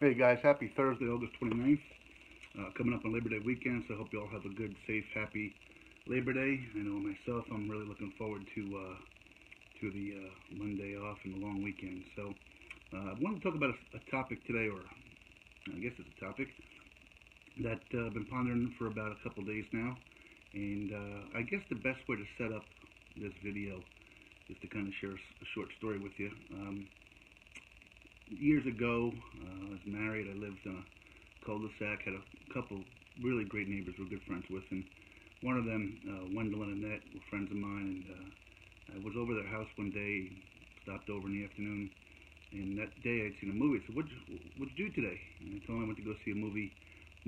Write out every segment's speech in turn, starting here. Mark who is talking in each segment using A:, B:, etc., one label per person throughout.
A: Hey guys, happy Thursday, August 29th. Coming up on Labor Day weekend, so I hope you all have a good, safe, happy Labor Day. I know myself, I'm really looking forward to the Monday off and the long weekend. So I want to talk about a topic today, or I guess it's a topic that I've been pondering for about a couple days now. And I guess the best way to set up this video is to kind of share a short story with you. Years ago, I was married. I lived in a cul-de-sac. Had a couple really great neighbors we're good friends with, and one of them, Wendell and Annette, were friends of mine. And I was over their house one day, stopped over in the afternoon, and that day I'd seen a movie. I said, "What'd you do today?" And I told them I went to go see a movie,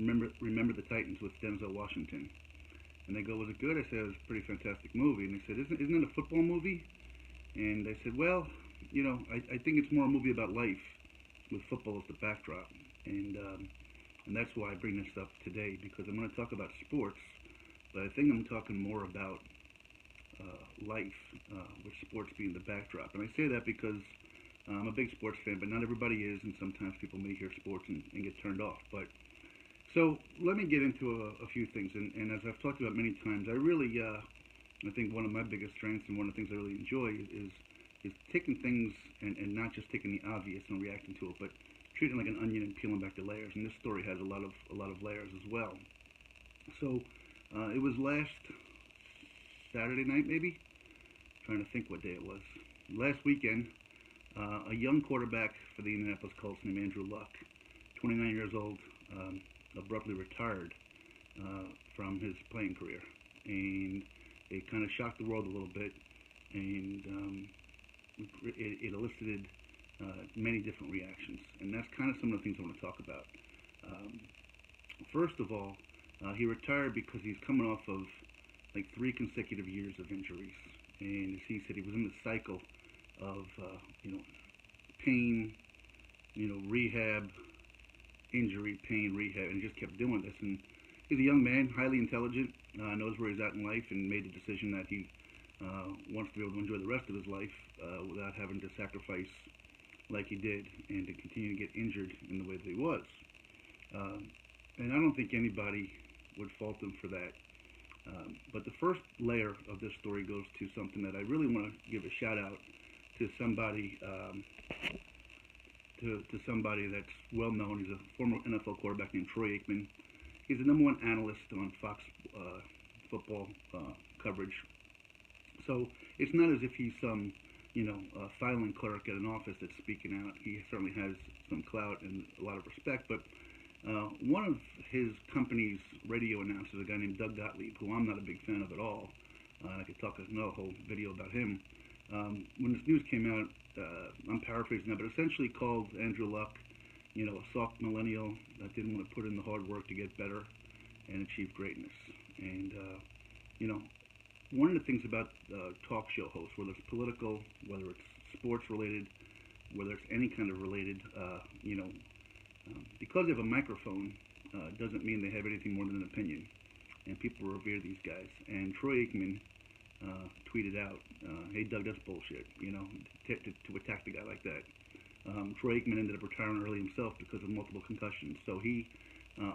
A: Remember the Titans with Denzel Washington. And they go, "Was it good?" I said, "It was a pretty fantastic movie." And they said, "Isn't it a football movie?" And I said, "Well, I think it's more a movie about life with football as the backdrop." And that's why I bring this up today, because I'm going to talk about sports, but I think I'm talking more about life, with sports being the backdrop. And I say that because I'm a big sports fan, but not everybody is, and sometimes people may hear sports and get turned off. But so let me get into a few things. And as I've talked about many times, I think one of my biggest strengths and one of the things I really enjoy is taking things and not just taking the obvious and reacting to it, but treating it like an onion and peeling back the layers. And this story has a lot of layers as well. So it was last Saturday night, maybe. I'm trying to think what day it was. Last weekend, a young quarterback for the Indianapolis Colts named Andrew Luck, 29 years old, abruptly retired from his playing career, and it kind of shocked the world a little bit, and it elicited many different reactions, and that's kind of some of the things I want to talk about. Um, First of all, he retired because he's coming off of like 3 consecutive years of injuries, and as he said, he was in the cycle of pain, rehab, injury, pain, rehab, and he just kept doing this. And he's a young man, highly intelligent, knows where he's at in life, and made the decision that he wants to be able to enjoy the rest of his life without having to sacrifice like he did and to continue to get injured in the way that he was. Um, and I don't think anybody would fault him for that. But the first layer of this story goes to something that I really want to give a shout out to somebody to somebody that's well known. He's a former NFL quarterback named Troy Aikman. He's the number one analyst on Fox football coverage. So it's not as if he's some filing clerk at an office that's speaking out. He certainly has some clout and a lot of respect. But one of his company's radio announcers, a guy named Doug Gottlieb, who I'm not a big fan of at all, I could talk another whole video about him. When this news came out, I'm paraphrasing now, but essentially called Andrew Luck, a soft millennial that didn't want to put in the hard work to get better and achieve greatness. And one of the things about talk show hosts, whether it's political, whether it's sports related, whether it's any kind of related, because they have a microphone, doesn't mean they have anything more than an opinion. And people revere these guys. And Troy Aikman tweeted out, "Hey Doug, that's bullshit." To attack the guy like that. Troy Aikman ended up retiring early himself because of multiple concussions, so he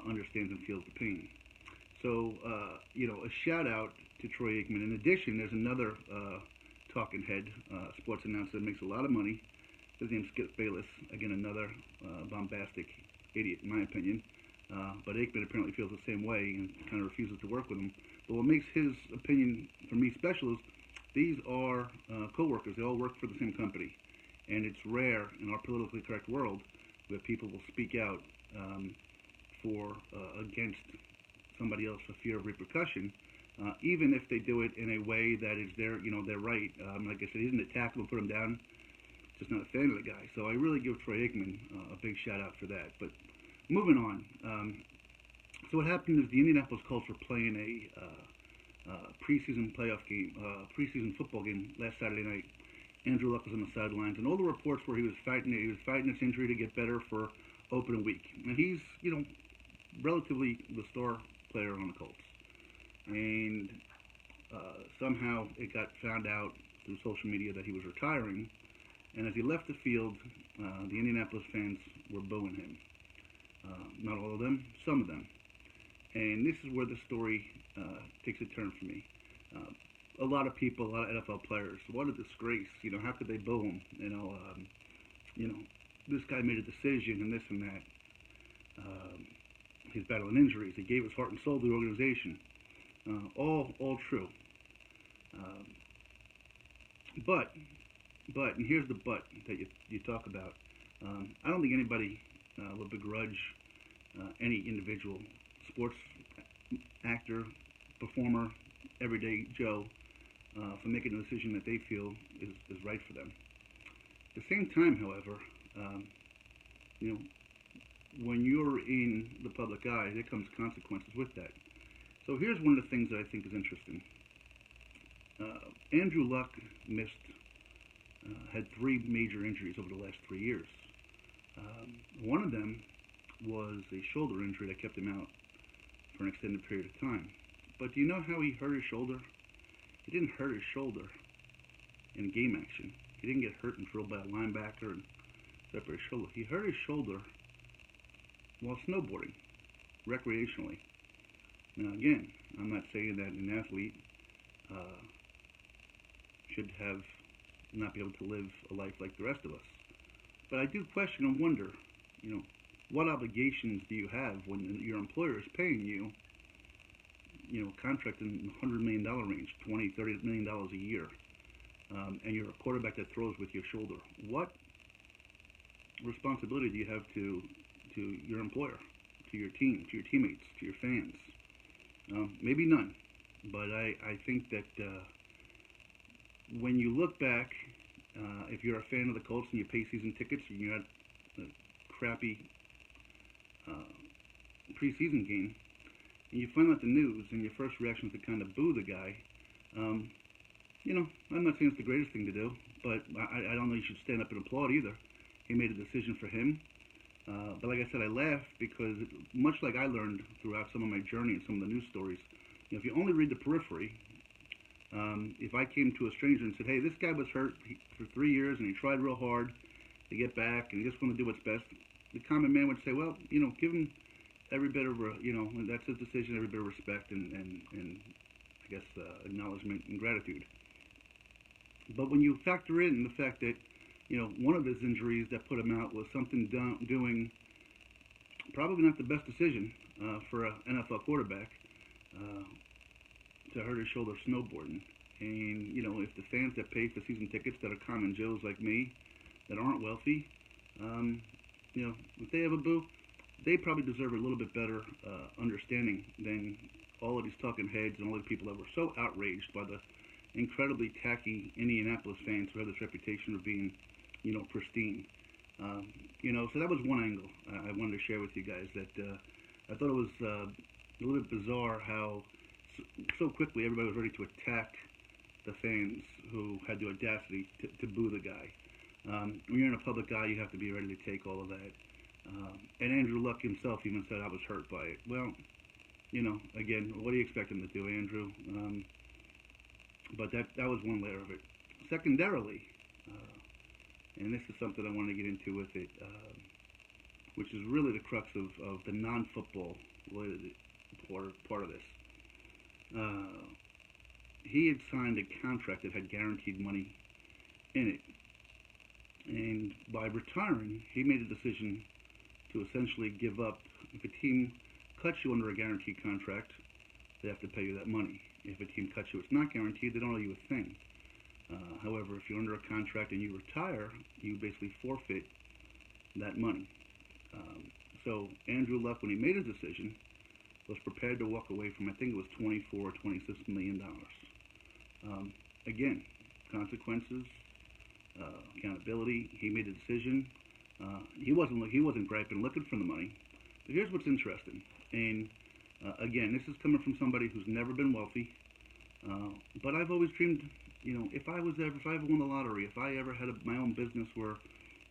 A: understands and feels the pain. So, a shout out to Troy Aikman. In addition, there's another talking head, sports announcer that makes a lot of money. His name's Skip Bayless. Again, another bombastic idiot, in my opinion. But Aikman apparently feels the same way and kind of refuses to work with him. But what makes his opinion, for me, special is these are co-workers. They all work for the same company. And it's rare in our politically correct world where people will speak out for against somebody else for fear of repercussion, even if they do it in a way that is their right. Like I said, he didn't attack him and put him down. Just not a fan of the guy. So I really give Troy Aikman a big shout out for that. But moving on. So what happened is the Indianapolis Colts were playing a preseason playoff game, preseason football game last Saturday night. Andrew Luck was on the sidelines, and all the reports were he was fighting this injury to get better for opening week. And he's relatively the star player on the Colts. And somehow it got found out through social media that he was retiring. And as he left the field, the Indianapolis fans were booing him. Not all of them, some of them. And this is where the story takes a turn for me. A lot of people, a lot of NFL players, what a disgrace. How could they boo him? You know, this guy made a decision and this and that. He's battling injuries. He gave his heart and soul to the organization. All true. Um, but, and here's the but that you talk about. I don't think anybody would begrudge any individual sports actor, performer, everyday Joe for making a decision that they feel is right for them. At the same time, however, you know, when you're in the public eye, there comes consequences with that. So here's one of the things that I think is interesting. Andrew Luck had 3 major injuries over the last 3 years. One of them was a shoulder injury that kept him out for an extended period of time. But do you know how he hurt his shoulder? He didn't hurt his shoulder in game action. He didn't get hurt and drilled by a linebacker and separate his shoulder. He hurt his shoulder while snowboarding, recreationally. Now again, I'm not saying that an athlete should not be able to live a life like the rest of us. But I do question and wonder, what obligations do you have when your employer is paying you, contract in the $100 million range, $20, $30 million a year, and you're a quarterback that throws with your shoulder? What responsibility do you have to your employer, to your team, to your teammates, to your fans? Maybe none, but I think that when you look back, if you're a fan of the Colts and you pay season tickets and you're at a crappy preseason game, and you find out the news and your first reaction is to kind of boo the guy, I'm not saying it's the greatest thing to do, but I don't know you should stand up and applaud either. He made a decision for him. But like I said, I laugh because much like I learned throughout some of my journey and some of the news stories, if you only read the periphery, if I came to a stranger and said, hey, this guy was hurt for 3 years and he tried real hard to get back and he just wanted to do what's best, the common man would say, well, give him every bit of, that's his decision, every bit of respect and I guess acknowledgement and gratitude. But when you factor in the fact that, one of his injuries that put him out was something doing probably not the best decision for an NFL quarterback to hurt his shoulder snowboarding. And, if the fans that pay for season tickets that are common Joes like me, that aren't wealthy, if they have a boo, they probably deserve a little bit better understanding than all of these talking heads and all the people that were so outraged by the incredibly tacky Indianapolis fans who have this reputation of being, pristine. So that was one angle I wanted to share with you guys, that I thought it was a little bit bizarre how so quickly everybody was ready to attack the fans who had the audacity to boo the guy. When you're in a public eye, you have to be ready to take all of that. And Andrew Luck himself even said I was hurt by it. Well, again, what do you expect him to do, Andrew? But that was one layer of it. Secondarily, and this is something I want to get into with it, which is really the crux of the non-football related part of this. He had signed a contract that had guaranteed money in it. And by retiring, he made a decision to essentially give up. If a team cuts you under a guaranteed contract, they have to pay you that money. If a team cuts you, it's not guaranteed, they don't owe you a thing. However, if you're under a contract and you retire, you basically forfeit that money. So Andrew Luck, when he made his decision, was prepared to walk away from, I think it was $24 or $26 million. Again, consequences, accountability. He made a decision. He wasn't griping, looking for the money. But here's what's interesting. And again, this is coming from somebody who's never been wealthy. But I've always dreamed, if I ever won the lottery, if I ever had my own business where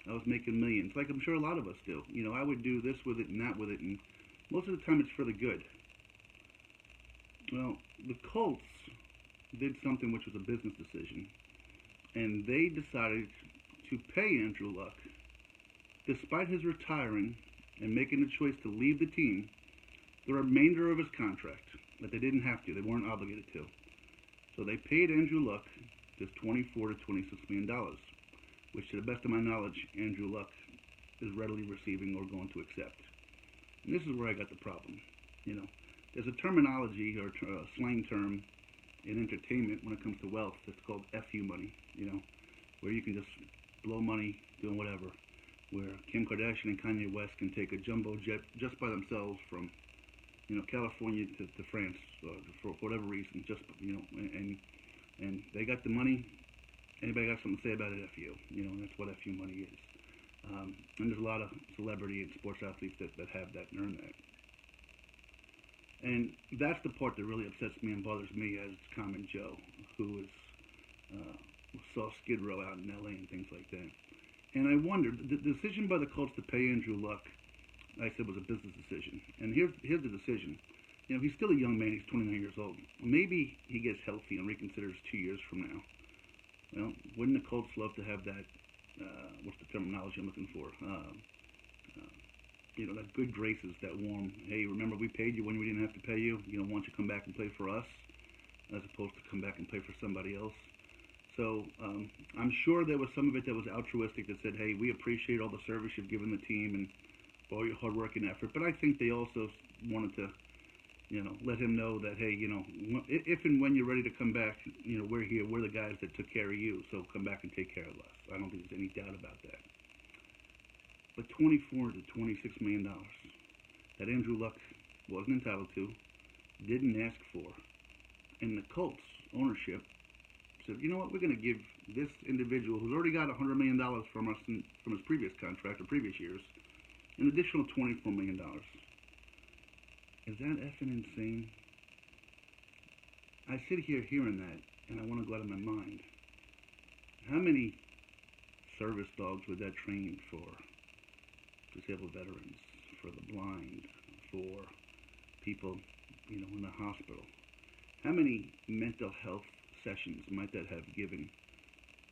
A: I was making millions, like I'm sure a lot of us do, I would do this with it and that with it, and most of the time it's for the good. Well, the Colts did something which was a business decision, and they decided to pay Andrew Luck, despite his retiring and making the choice to leave the team the remainder of his contract, but they didn't have to. They weren't obligated to. So they paid Andrew Luck just $24 to $26 million, which, to the best of my knowledge, Andrew Luck is readily receiving or going to accept. And this is where I got the problem. There's a terminology or a slang term in entertainment when it comes to wealth that's called FU money. Where you can just blow money doing whatever. Where Kim Kardashian and Kanye West can take a jumbo jet just by themselves from California to France for whatever reason, and they got the money. Anybody got something to say about it? FU, and that's what FU money is. And there's a lot of celebrity and sports athletes that have that and earn that. And that's the part that really upsets me and bothers me as common Joe, who saw Skid Row out in LA and things like that. And I wondered, the decision by the Colts to pay Andrew Luck, I said, was a business decision. And here's the decision. He's still a young man. He's 29 years old. Maybe he gets healthy and reconsiders 2 years from now. Well, wouldn't the Colts love to have that, what's the terminology I'm looking for? That good graces, that warm, hey, remember we paid you when we didn't have to pay you? Why don't you come back and play for us, as opposed to come back and play for somebody else? So I'm sure there was some of it that was altruistic, that said, hey, we appreciate all the service you've given the team and all your hard work and effort. But I think they also wanted to, let him know that, hey, if and when you're ready to come back, we're here. We're the guys that took care of you, so come back and take care of us. I don't think there's any doubt about that. But $24 to $26 million that Andrew Luck wasn't entitled to, didn't ask for, and the Colts ownership said, you know what, we're going to give this individual who's already got $100 million from us from his previous contract or previous years an additional $24 million. Is that effing insane? I sit here hearing that, and I want to go out of my mind. How many service dogs were that trained for disabled veterans, for the blind, for people, in the hospital? How many mental health sessions might that have given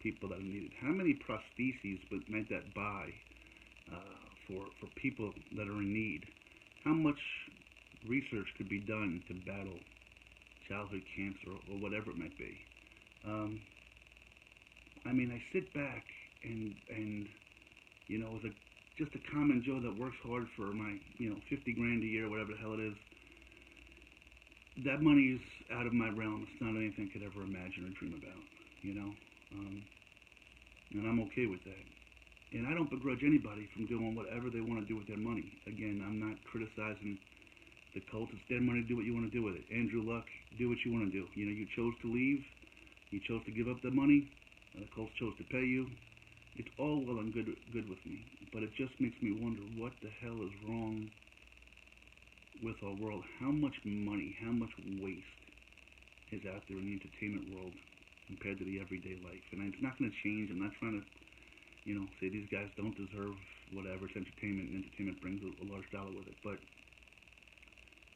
A: people that need it? How many prostheses might that buy for people that are in need? How much research could be done to battle childhood cancer or whatever it might be? I sit back and as just a common Joe that works hard for my 50 grand a year, whatever the hell it is, that money is out of my realm. It's not anything I could ever imagine or dream about, and I'm okay with that. And I don't begrudge anybody from doing whatever they want to do with their money. Again, I'm not criticizing the Colts. It's their money. Do what you want to do with it. Andrew Luck, do what you want to do. You chose to leave. You chose to give up the money. The Colts chose to pay you. It's all well and good with me. But it just makes me wonder what the hell is wrong with our world. How much money, how much waste is out there in the entertainment world compared to the everyday life? And it's not going to change. I'm not trying to say these guys don't deserve whatever. It's entertainment, and entertainment brings a large dollar with it. But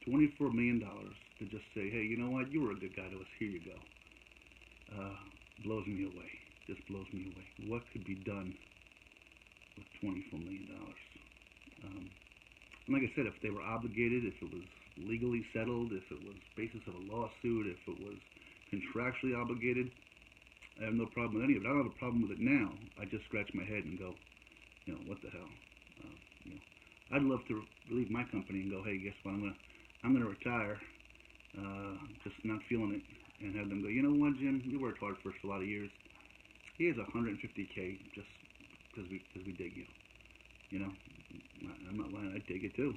A: $24 million to just say, hey, you know what, you were a good guy to us, here you go, blows me away. Just blows me away. What could be done with $24 million? And like I said, if they were obligated, if it was legally settled, if it was basis of a lawsuit, if it was contractually obligated, I have no problem with any of it. I don't have a problem with it now. I just scratch my head and go, what the hell? I'd love to leave my company and go, hey, guess what? I'm gonna retire. Just not feeling it, and have them go, you know what, Jim? You worked hard for us for a lot of years. Here's $150K just because we dig you. I'm not lying. I dig it too,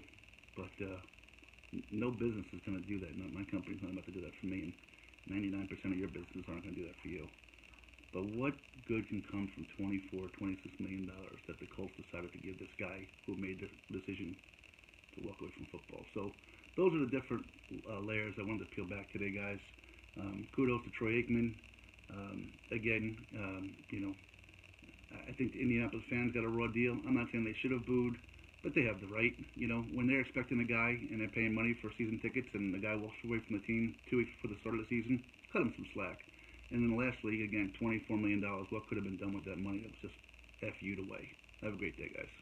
A: but no business is going to do that. No, my company's not about to do that for me, and 99% of your businesses aren't going to do that for you. But what good can come from $24, $26 million that the Colts decided to give this guy who made the decision to walk away from football? So those are the different layers I wanted to peel back today, guys. Kudos to Troy Aikman. Again, I think the Indianapolis fans got a raw deal. I'm not saying they should have booed, but they have the right. When they're expecting a guy and they're paying money for season tickets, and the guy walks away from the team 2 weeks before the start of the season, cut him some slack. And then lastly, again, $24 million. What could have been done with that money? It was just FU'd away. Have a great day, guys.